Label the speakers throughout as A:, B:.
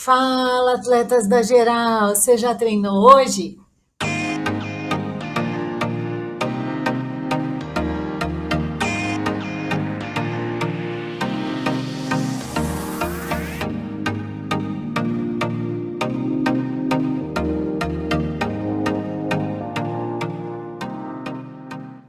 A: Fala, atletas da geral, você já treinou hoje?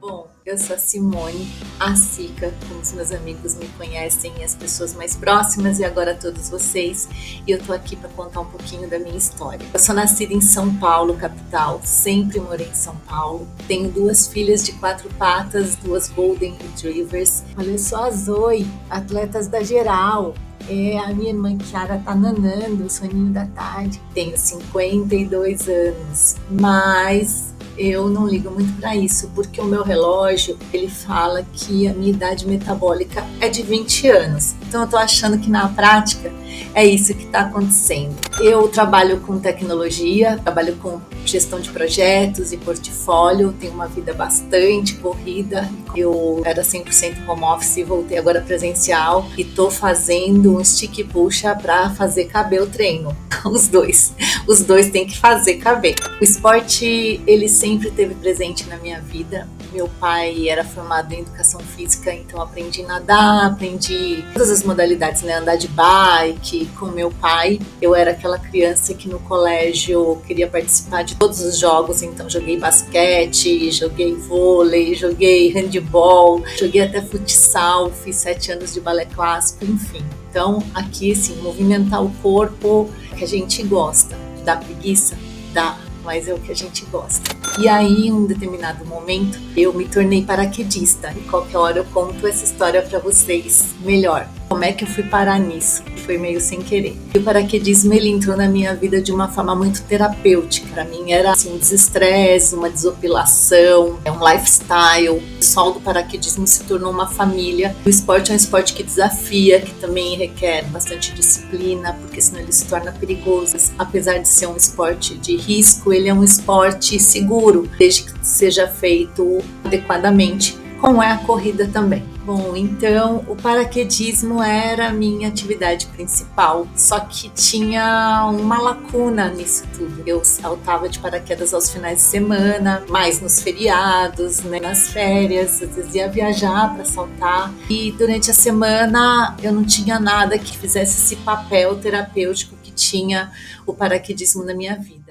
A: Bom, eu sou a Simone, a Sica, como os meus amigos me conhecem, e as pessoas mais próximas e agora todos vocês. E eu tô aqui para contar um pouquinho da minha história. Eu sou nascida em São Paulo, capital, sempre morei em São Paulo. Tenho duas filhas de 4 patas, duas Golden Retrievers. Olha só a Zoe, atletas da geral. A minha irmã Chiara tá nanando, soninho da tarde. Tenho 52 anos, mas eu não ligo muito para isso, porque o meu relógio, ele fala que a minha idade metabólica é de 20 anos. Então eu tô achando que na prática é isso que está acontecendo. Eu trabalho com tecnologia, trabalho com gestão de projetos e portfólio, tenho uma vida bastante corrida. Eu era 100% home office e voltei agora presencial e tô fazendo um stick puxa para fazer caber o treino. Os dois têm que fazer caber. O esporte, ele sempre esteve presente na minha vida. Meu pai era formado em educação física, então aprendi a nadar, aprendi todas as modalidades, né? Andar de bike com meu pai. Eu era aquela criança que no colégio queria participar de todos os jogos, então joguei basquete, joguei vôlei, joguei handebol, joguei até futsal, fiz 7 anos de balé clássico, enfim. Então aqui, assim, movimentar o corpo que a gente gosta. Dá preguiça? Dá, mas é o que a gente gosta. E aí, em um determinado momento, eu me tornei paraquedista. E qualquer hora eu conto essa história para vocês melhor. Como é que eu fui parar nisso? Foi meio sem querer. E o paraquedismo, ele entrou na minha vida de uma forma muito terapêutica. Para mim era assim, um desestresse, uma desopilação, um lifestyle. O pessoal do paraquedismo se tornou uma família. O esporte é um esporte que desafia, que também requer bastante disciplina, porque senão ele se torna perigoso. Apesar de ser um esporte de risco, ele é um esporte seguro, desde que seja feito adequadamente, como é a corrida também. Bom, então o paraquedismo era a minha atividade principal, só que tinha uma lacuna nisso tudo. Eu saltava de paraquedas aos finais de semana, mais nos feriados, né, nas férias, às vezes ia viajar para saltar. E durante a semana eu não tinha nada que fizesse esse papel terapêutico que tinha o paraquedismo na minha vida.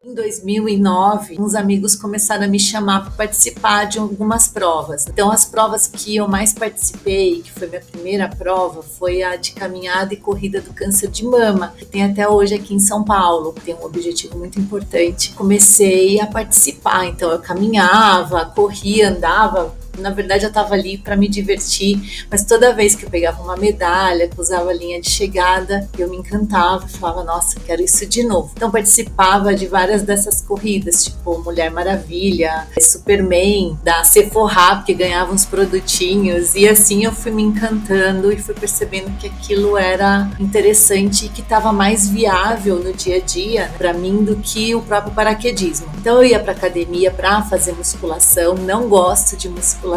A: Em 2009, uns amigos começaram a me chamar para participar de algumas provas. Então, as provas que eu mais participei, que foi minha primeira prova, foi a de caminhada e corrida do câncer de mama, que tem até hoje aqui em São Paulo. Tem um objetivo muito importante. Comecei a participar, então eu caminhava, corria, andava. Na verdade, eu estava ali para me divertir, mas toda vez que eu pegava uma medalha, que usava a linha de chegada, eu me encantava e falava, nossa, quero isso de novo. Então, participava de várias dessas corridas, tipo Mulher Maravilha, Superman, da Sephora, porque ganhava uns produtinhos, e assim eu fui me encantando e fui percebendo que aquilo era interessante e que estava mais viável no dia a dia para mim do que o próprio paraquedismo. Então, eu ia para academia para fazer musculação, não gosto de musculação,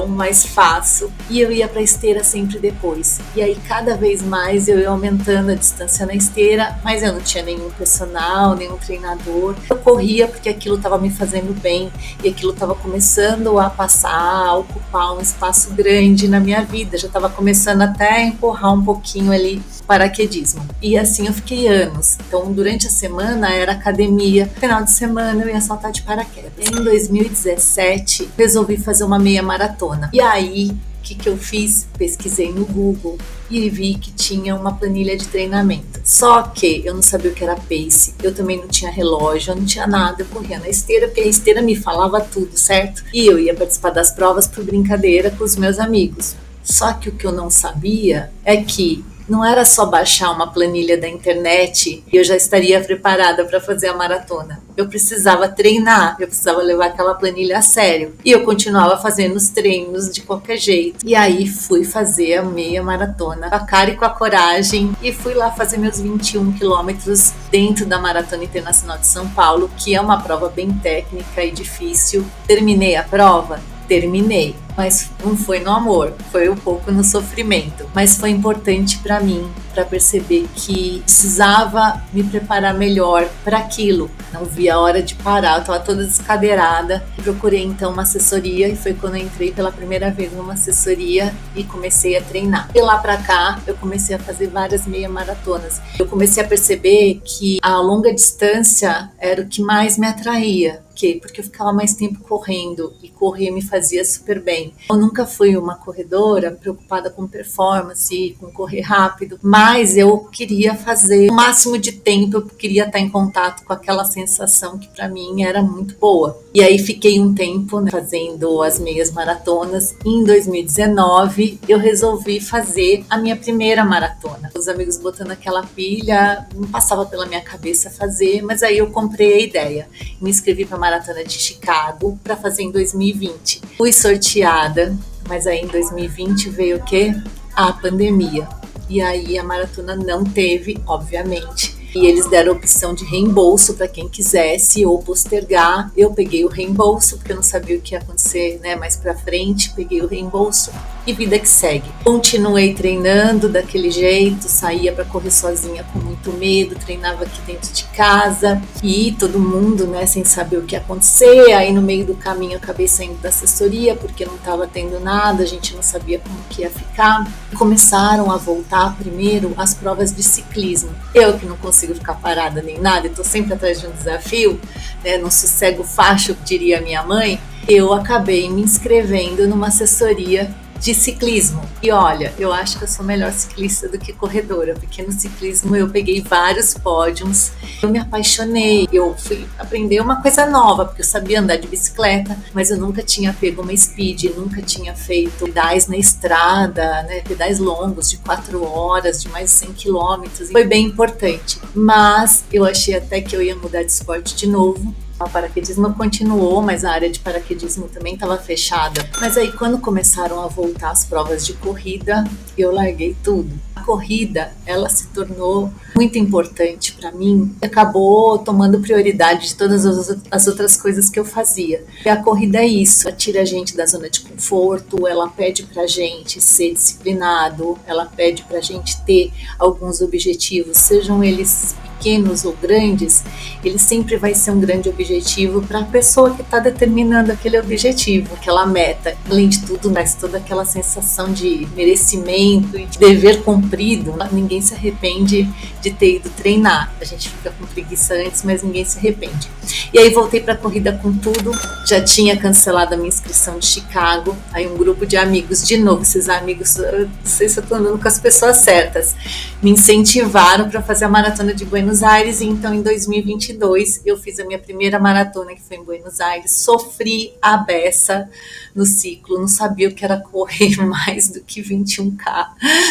A: mas faço, e eu ia para esteira sempre depois. E aí cada vez mais eu ia aumentando a distância na esteira, mas eu não tinha nenhum personal, nenhum treinador. Eu corria porque aquilo estava me fazendo bem e aquilo estava começando a passar, a ocupar um espaço grande na minha vida. Já estava começando até a empurrar um pouquinho ali o paraquedismo. E assim eu fiquei anos. Então durante a semana era academia, final de semana eu ia saltar de paraquedas. Em 2017 resolvi fazer uma meia maratona. E aí, o que eu fiz? Pesquisei no Google e vi que tinha uma planilha de treinamento. Só que eu não sabia o que era pace, eu também não tinha relógio, eu não tinha nada, eu corria na esteira, porque a esteira me falava tudo, certo? E eu ia participar das provas por brincadeira com os meus amigos. Só que o que eu não sabia é que não era só baixar uma planilha da internet e eu já estaria preparada para fazer a maratona. Eu precisava treinar, eu precisava levar aquela planilha a sério. E eu continuava fazendo os treinos de qualquer jeito. E aí fui fazer a meia maratona, com a cara e com a coragem. E fui lá fazer meus 21 quilômetros dentro da Maratona Internacional de São Paulo, que é uma prova bem técnica e difícil. Terminei a prova? Terminei. mas não foi no amor, foi um pouco no sofrimento. Mas foi importante para mim, para perceber que precisava me preparar melhor para aquilo. Não via a hora de parar, eu estava toda descadeirada. Procurei então uma assessoria e foi quando eu entrei pela primeira vez numa assessoria e comecei a treinar. De lá para cá, eu comecei a fazer várias meia maratonas. Eu comecei a perceber que a longa distância era o que mais me atraía. Porque eu ficava mais tempo correndo e correr me fazia super bem. Eu nunca fui uma corredora preocupada com performance, com correr rápido, mas eu queria fazer o máximo de tempo, eu queria estar em contato com aquela sensação que para mim era muito boa. E aí fiquei um tempo, né, fazendo as meias maratonas. E em 2019 eu resolvi fazer a minha primeira maratona. Os amigos botando aquela pilha, não passava pela minha cabeça fazer, mas aí eu comprei a ideia. Me inscrevi para a Maratona de Chicago para fazer em 2020. Fui sorteada, mas aí em 2020 veio o quê? A pandemia. E aí a maratona não teve, obviamente. E eles deram a opção de reembolso para quem quisesse ou postergar. Eu peguei o reembolso, porque eu não sabia o que ia acontecer, né, mais para frente. Peguei o reembolso e vida que segue. Continuei treinando daquele jeito, saía para correr sozinha com muito medo, treinava aqui dentro de casa e todo mundo, né, sem saber o que ia acontecer. Aí no meio do caminho eu acabei saindo da assessoria porque não estava tendo nada, a gente não sabia como que ia ficar. Começaram a voltar primeiro as provas de ciclismo. Eu que não consigo ficar parada nem nada, eu tô sempre atrás de um desafio, né, não sossego facho, diria minha mãe, eu acabei me inscrevendo numa assessoria de ciclismo. E olha, eu acho que eu sou melhor ciclista do que corredora, porque no ciclismo eu peguei vários pódios, eu me apaixonei, eu fui aprender uma coisa nova, porque eu sabia andar de bicicleta, mas eu nunca tinha pego uma speed, nunca tinha feito pedais na estrada, né, pedais longos de 4 horas, de mais de 100 quilômetros. Foi bem importante, mas eu achei até que eu ia mudar de esporte de novo. O paraquedismo continuou, mas a área de paraquedismo também estava fechada. Mas aí quando começaram a voltar as provas de corrida, eu larguei tudo. A corrida, ela se tornou muito importante para mim, acabou tomando prioridade de todas as outras coisas que eu fazia. E a corrida é isso, ela tira a gente da zona de conforto, ela pede pra gente ser disciplinado, ela pede pra gente ter alguns objetivos, sejam eles pequenos ou grandes, ele sempre vai ser um grande objetivo para a pessoa que está determinando aquele objetivo, aquela meta. Além de tudo, traz toda aquela sensação de merecimento e de dever cumprido. Ninguém se arrepende de ter ido treinar. A gente fica com preguiça antes, mas ninguém se arrepende. E aí voltei para a corrida com tudo. Já tinha cancelado a minha inscrição de Chicago. Aí um grupo de amigos, de novo, esses amigos, não sei se eu estou andando com as pessoas certas, me incentivaram para fazer a maratona de Buenos Aires. E então em 2022 eu fiz a minha primeira maratona, que foi em Buenos Aires. Sofri a beça no ciclo, não sabia o que era correr mais do que 21K,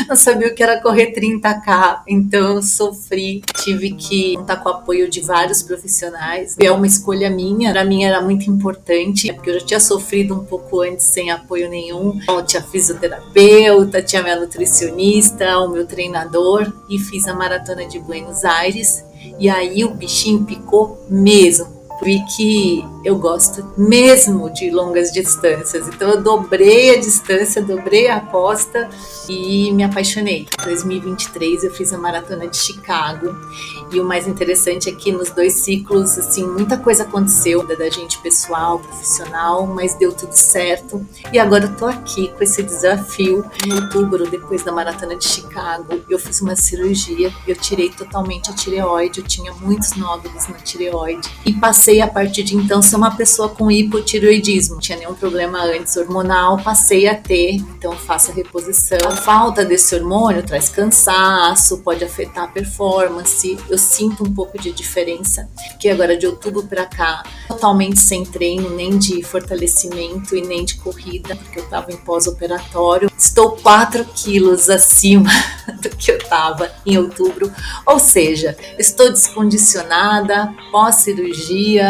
A: não sabia o que era correr 30K, então eu sofri, tive que contar com o apoio de vários profissionais. É uma escolha minha, para mim era muito importante, porque eu já tinha sofrido um pouco antes sem apoio nenhum. Eu tinha fisioterapeuta, tinha minha nutricionista, o meu treinador, e fiz a maratona de Buenos Aires. E aí o bichinho picou mesmo. Vi que eu gosto mesmo de longas distâncias, então eu dobrei a distância, dobrei a aposta e me apaixonei. Em 2023 eu fiz a maratona de Chicago e o mais interessante é que nos 2 ciclos, assim, muita coisa aconteceu da gente pessoal, profissional, mas deu tudo certo e agora eu tô aqui com esse desafio. Em outubro, depois da maratona de Chicago, eu fiz uma cirurgia, eu tirei totalmente a tireoide, eu tinha muitos nódulos na tireoide e passei a partir de então ser uma pessoa com hipotireoidismo. Não tinha nenhum problema antes hormonal, passei a ter, então faço a reposição. A falta desse hormônio traz cansaço, pode afetar a performance. Eu sinto um pouco de diferença, porque agora de outubro para cá, totalmente sem treino, nem de fortalecimento e nem de corrida, porque eu estava em pós-operatório. Estou 4 quilos acima do que eu estava em outubro, ou seja, estou descondicionada, pós-cirurgia,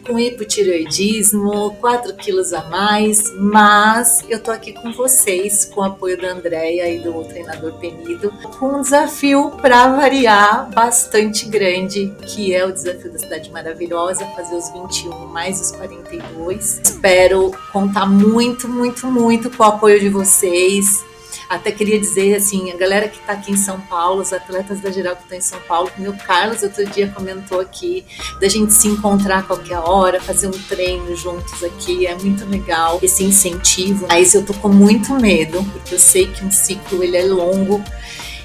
A: com hipotireoidismo, 4 quilos a mais, mas eu tô aqui com vocês, com o apoio da Andréia e do treinador Penido, com um desafio para variar bastante grande, que é o desafio da Cidade Maravilhosa, fazer os 21 mais os 42. Espero contar muito, muito, muito com o apoio de vocês. Até queria dizer, assim, a galera que está aqui em São Paulo, os atletas da geral que estão em São Paulo, como o Carlos outro dia comentou aqui, da gente se encontrar a qualquer hora, fazer um treino juntos aqui, é muito legal esse incentivo. Mas eu tô com muito medo, porque eu sei que um ciclo ele é longo,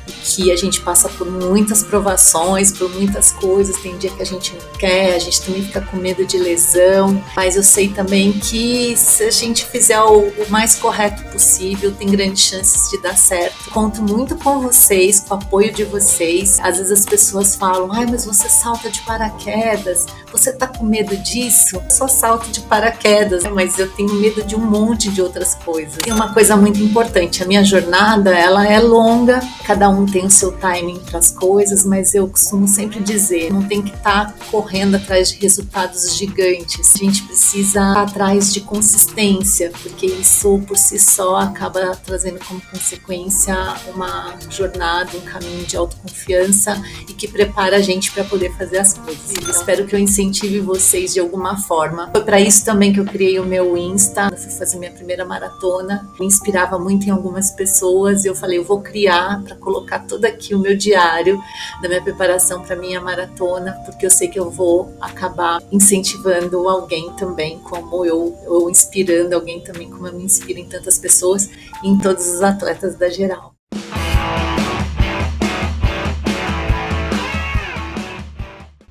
A: e que a gente passa por muitas provações, por muitas coisas, tem dia que a gente não quer, a gente também fica com medo de lesão, mas eu sei também que se a gente fizer o mais correto possível, tem grandes chances de dar certo. Conto muito com vocês, com o apoio de vocês. Às vezes as pessoas falam, ai, mas você salta de paraquedas, você tá com medo disso? Eu só salto de paraquedas, mas eu tenho medo de um monte de outras coisas. Tem uma coisa muito importante, a minha jornada, ela é longa, cada um tem o seu timing para as coisas, mas eu costumo sempre dizer, não tem que estar correndo atrás de resultados gigantes, a gente precisa estar atrás de consistência, porque isso por si só acaba trazendo como consequência uma jornada, um caminho de autoconfiança e que prepara a gente para poder fazer as coisas. Então, espero que eu incentive vocês de alguma forma. Foi para isso também que eu criei o meu Insta. Eu fui fazer minha primeira maratona, me inspirava muito em algumas pessoas e eu falei, eu vou criar para colocar todo aqui o meu diário da minha preparação para minha maratona, porque eu sei que eu vou acabar incentivando alguém também, como eu inspirando alguém também, como eu me inspiro em tantas pessoas e em todos os atletas da geral.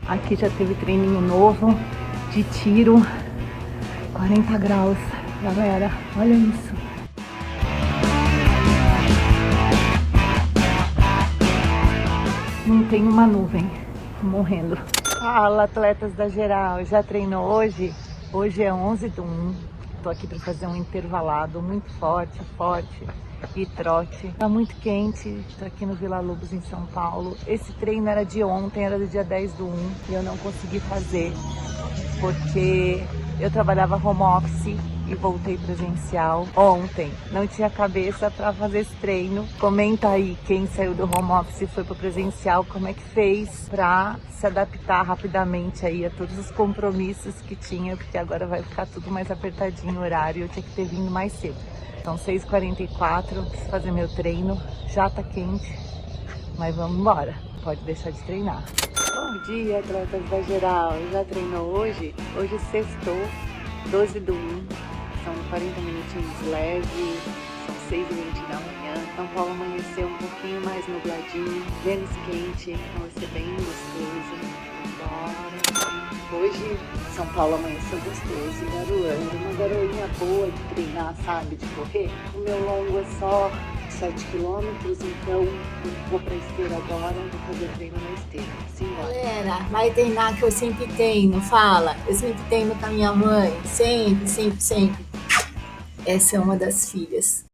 A: Aqui já teve treininho novo de tiro, 40 graus, galera, olha isso. Não tem uma nuvem, tô morrendo. Fala, atletas da geral, já treinou hoje? Hoje é 11/1, tô aqui para fazer um intervalado muito forte e trote. Tá muito quente, tô aqui no Vila Lobos em São Paulo. Esse treino era de ontem, era do dia 10/1 e eu não consegui fazer porque eu trabalhava home office e voltei presencial ontem. Não tinha cabeça para fazer esse treino. Comenta aí quem saiu do home office e foi para presencial, como é que fez para se adaptar rapidamente aí a todos os compromissos que tinha, porque agora vai ficar tudo mais apertadinho o horário, eu tinha que ter vindo mais cedo. Então 6h44, preciso fazer meu treino, já tá quente, mas vamos embora, pode deixar de treinar. Bom dia, atletas da geral, já treinou hoje? Hoje sextou, 12/1, são 40 minutinhos leve, são 6h20 da manhã. São Paulo amanheceu um pouquinho mais nubladinho, menos quente, então vai ser bem gostoso. Bora! Hoje São Paulo amanheceu gostoso, garoando, uma garoinha boa de treinar, sabe, de correr. O meu longo é só 7 quilômetros, então eu vou pra esteira agora, vou fazer treino na esteira. Simbora. Galera, vai treinar que eu sempre treino, fala. Eu sempre treino com a minha mãe, sempre. Essa é uma das filhas.